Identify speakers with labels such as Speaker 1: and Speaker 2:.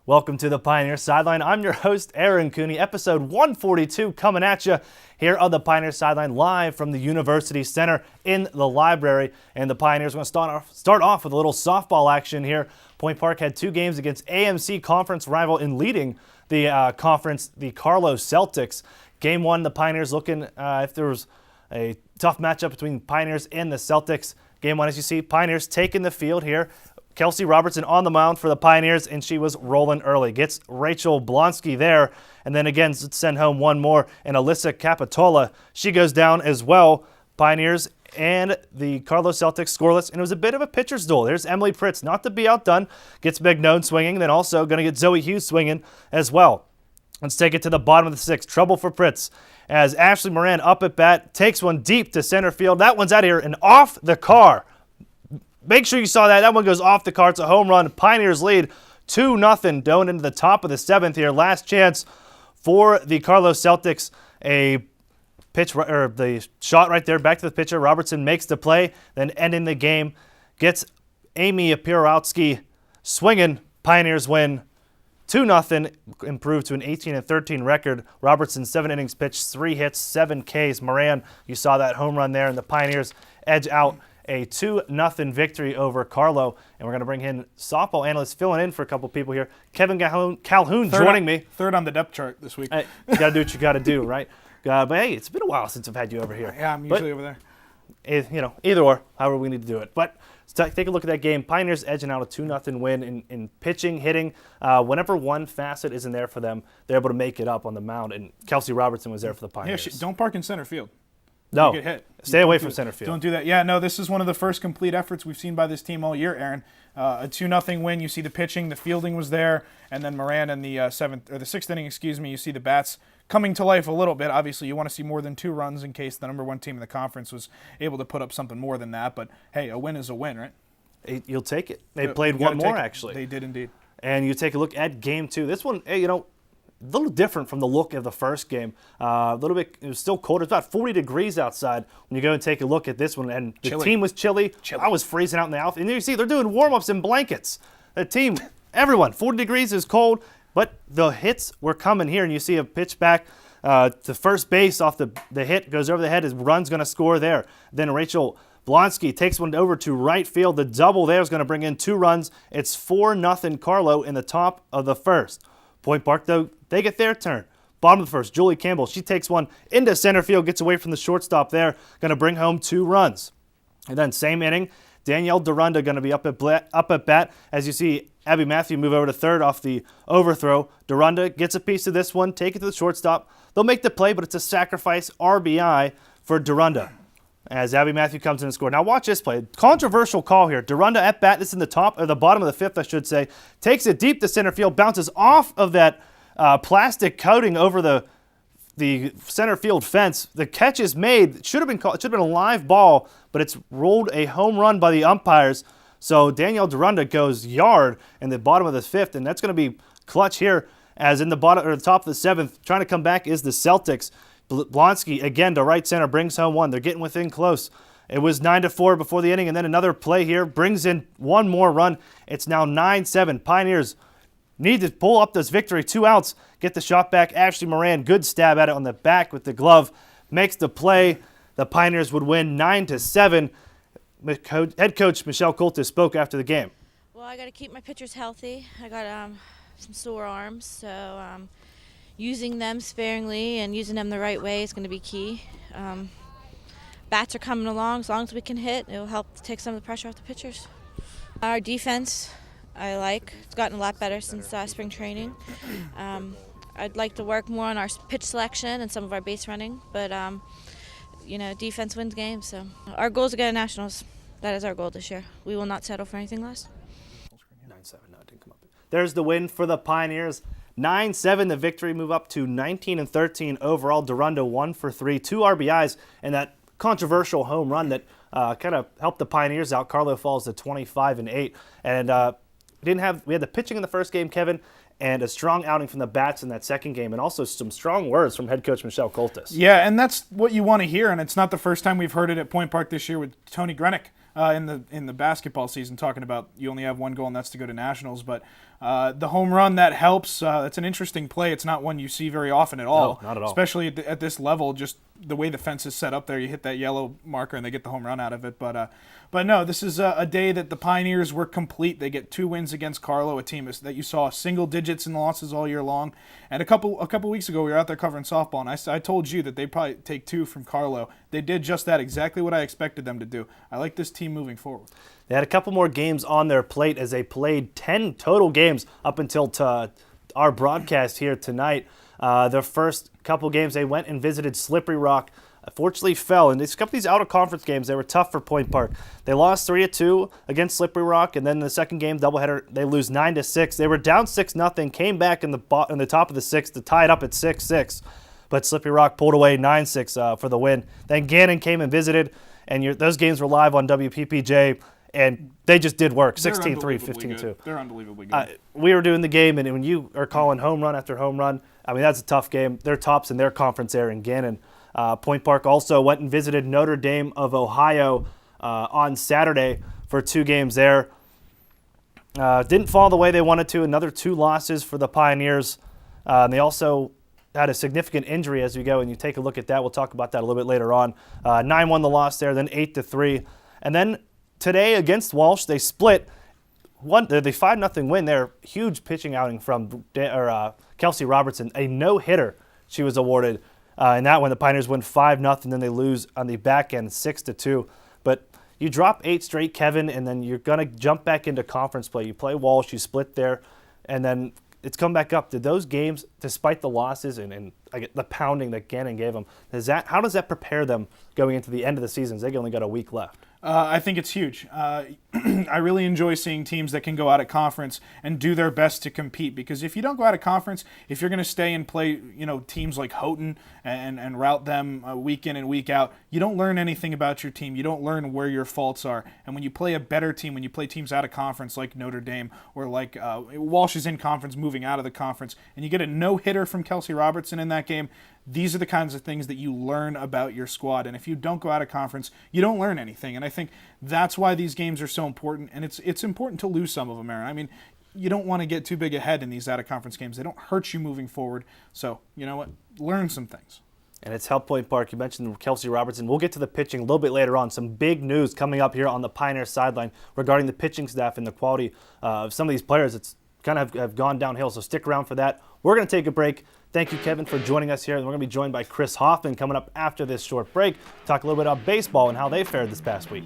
Speaker 1: Welcome to the Pioneer Sideline. I'm your host, Aaron Cooney, episode 142 coming at you here on the Pioneer Sideline live from the University Center in the library. And the Pioneers are going to start off with a little softball action here. Point Park had two games against AMC conference rival in leading the conference, the Carlow Celtics. Game one, the Pioneers looking if there was a tough matchup between Pioneers and the Celtics. Game one, as you see, Pioneers taking the field here. Kelsey Robertson on the mound for the Pioneers, and she was rolling early. Gets Rachel Blonsky there, and then again send home one more, and Alyssa Capitola. She goes down as well. Pioneers and the Carlow Celtics scoreless, and it was a bit of a pitcher's duel. There's Emily Pritz, not to be outdone, gets Mignone swinging, then also going to get Zoe Hughes swinging as well. Let's take it to the bottom of the sixth. Trouble for Pritz as Ashley Moran up at bat, takes one deep to center field. That one's out of here and off the car. Make sure you saw that. That one goes off the car. It's a home run. Pioneers lead 2-0 going into the top of the seventh here. Last chance for the Carlow Celtics. A pitch, or the shot right there, back to the pitcher. Robertson makes the play, then ending the game. Gets Amy Apirowski swinging. Pioneers win 2-0, improved to an 18-13 record. Robertson, 7 innings pitched, 3 hits, 7 Ks. Moran, you saw that home run there, and the Pioneers edge out a 2-0 victory over Carlow. And we're going to bring in softball analyst filling in for a couple people here. Kevin Calhoun joining me.
Speaker 2: Third on the depth chart this week.
Speaker 1: Hey, you got to do what you got to do, right? But hey, it's been a while since I've had you over here.
Speaker 2: Yeah, I'm usually over there.
Speaker 1: Either or, however we need to do it. But let's take a look at that game. Pioneers edging out a 2-0 win in pitching, hitting. Whenever one facet isn't there for them, they're able to make it up on the mound. And Kelsey Robertson was there for the Pioneers.
Speaker 2: Yeah, don't park in center field.
Speaker 1: No,
Speaker 2: you get hit.
Speaker 1: Stay away from center field.
Speaker 2: Don't do that. Yeah, no, this is one of the first complete efforts we've seen by this team all year, Aaron. A 2-0 win. You see the pitching, the fielding was there, and then Moran in the sixth inning, you see the bats coming to life a little bit. Obviously, you want to see more than 2 runs in case the number one team in the conference was able to put up something more than that. But hey, a win is a win, right?
Speaker 1: You'll take it. They played one more, actually.
Speaker 2: They did indeed.
Speaker 1: And you take a look at game 2. This one, a little different from the look of the first game. A little bit, it was still cold. It's about 40 degrees outside when you go and take a look at this one. And the team was chilly. I was freezing out in the outfield. And you see, they're doing warm-ups in blankets. The team, everyone, 40 degrees is cold, but the hits were coming here. And you see a pitch back to first base off the hit, goes over the head. His run's going to score there. Then Rachel Blonsky takes one over to right field. The double there is going to bring in 2 runs. It's 4-0 Carlow in the top of the first. Point Park, though, they get their turn. Bottom of the first, Julie Campbell, she takes one into center field, gets away from the shortstop there, going to bring home 2 runs. And then same inning, Danielle Durunda going to be up at bat. As you see, Abby Matthew move over to third off the overthrow. Durunda gets a piece of this one, take it to the shortstop. They'll make the play, but it's a sacrifice RBI for Durunda as Abby Matthew comes in and scores. Now watch this play. Controversial call here. Durunda at bat. This is in the bottom of the fifth, I should say. Takes it deep to center field, bounces off of that plastic coating over the center field fence. The catch is made. It should have been a live ball, but it's ruled a home run by the umpires. So Danielle Durunda goes yard in the bottom of the fifth, and that's going to be clutch here. As in the top of the seventh, trying to come back is the Celtics. Blonsky, again, to right center, brings home 1. They're getting within close. It was 9-4 before the inning, and then another play here brings in 1 more run. It's now 9-7. Pioneers need to pull up this victory. 2 outs, get the shot back. Ashley Moran, good stab at it on the back with the glove, makes the play. The Pioneers would win 9-7. Head coach Michelle Coltis spoke after the game.
Speaker 3: Well, I got to keep my pitchers healthy. I got some sore arms, so using them sparingly and using them the right way is going to be key. Bats are coming along. As long as we can hit, it will help take some of the pressure off the pitchers. Our defense, I like. It's gotten a lot better since spring training. I'd like to work more on our pitch selection and some of our base running, but defense wins games. So our goal is to get to nationals. That is our goal this year. We will not settle for anything less.
Speaker 1: 9-7. No, it didn't come up. There's the win for the Pioneers. 9-7, the victory, move up to 19-13 overall. Durunda 1 for 3, 2 RBIs, and that controversial home run that kind of helped the Pioneers out. Carlow falls to 25-8, and we had the pitching in the first game, Kevin, and a strong outing from the bats in that second game, and also some strong words from head coach Michelle Coltis.
Speaker 2: Yeah, and that's what you want to hear, and it's not the first time we've heard it at Point Park this year with Tony Grenick in the basketball season, talking about you only have one goal, and that's to go to nationals. But The home run, that helps. It's an interesting play. It's not one you see very often at all.
Speaker 1: No, not at all.
Speaker 2: Especially at this level, just the way the fence is set up there. You hit that yellow marker and they get the home run out of it. But no, this is a day that the Pioneers were complete. They get 2 wins against Carlow, a team that you saw single digits in losses all year long. And a couple weeks ago, we were out there covering softball, and I told you that they'd probably take 2 from Carlow. They did just that, exactly what I expected them to do. I like this team moving forward.
Speaker 1: They had a couple more games on their plate as they played 10 total games up until our broadcast here tonight. Their first couple games, they went and visited Slippery Rock. Fortunately fell, and these out-of-conference games, they were tough for Point Park. They lost 3-2 against Slippery Rock, and then in the second game, doubleheader, they lose 9-6. They were down 6-0, came back in the top of the sixth to tie it up at 6-6, but Slippery Rock pulled away 9-6 for the win. Then Gannon came and visited, and those games were live on WPPJ, and they just did work, 16-3, 15-2.
Speaker 2: They're unbelievably good.
Speaker 1: We were doing the game, and when you are calling home run after home run, I mean, that's a tough game. They're tops in their conference there in Gannon. Point Park also went and visited Notre Dame of Ohio on Saturday for 2 games there. Didn't fall the way they wanted to. Another 2 losses for the Pioneers. They also had a significant injury as we go, and you take a look at that. We'll talk about that a little bit later on. 9-1 the loss there, then 8-3. And then today against Walsh, they split. The 5-0 win there. Huge pitching outing from Kelsey Robertson. A no-hitter she was awarded. In that one, the Pioneers win 5-0, then they lose on the back end 6-2. But you drop 8 straight, Kevin, and then you're going to jump back into conference play. You play Walsh, you split there, and then it's come back up. Did those games, despite the losses and the pounding that Gannon gave them, how does that prepare them going into the end of the season? They only got a week left.
Speaker 2: I think it's huge. I really enjoy seeing teams that can go out of conference and do their best to compete, because if you don't go out of conference, if you're going to stay and play, teams like Houghton and route them week in and week out, you don't learn anything about your team. You don't learn where your faults are. And when you play a better team, when you play teams out of conference like Notre Dame or like Walsh is in conference, moving out of the conference, and you get a no-hitter from Kelsey Robertson in that game, these are the kinds of things that you learn about your squad. And if you don't go out of conference, you don't learn anything. And I think that's why these games are so important. And it's important to lose some of them, Aaron. I mean, you don't want to get too big ahead in these out-of-conference games. They don't hurt you moving forward. So, you know what? Learn some things.
Speaker 1: And it's helped Point Park. You mentioned Kelsey Robertson. We'll get to the pitching a little bit later on. Some big news coming up here on the Pioneer sideline regarding the pitching staff and the quality of some of these players. It's kind of have gone downhill, so stick around for that. We're going to take a break. Thank you, Kevin, for joining us here. And we're going to be joined by Chris Hoffman coming up after this short break. Talk a little bit about baseball and how they fared this past week.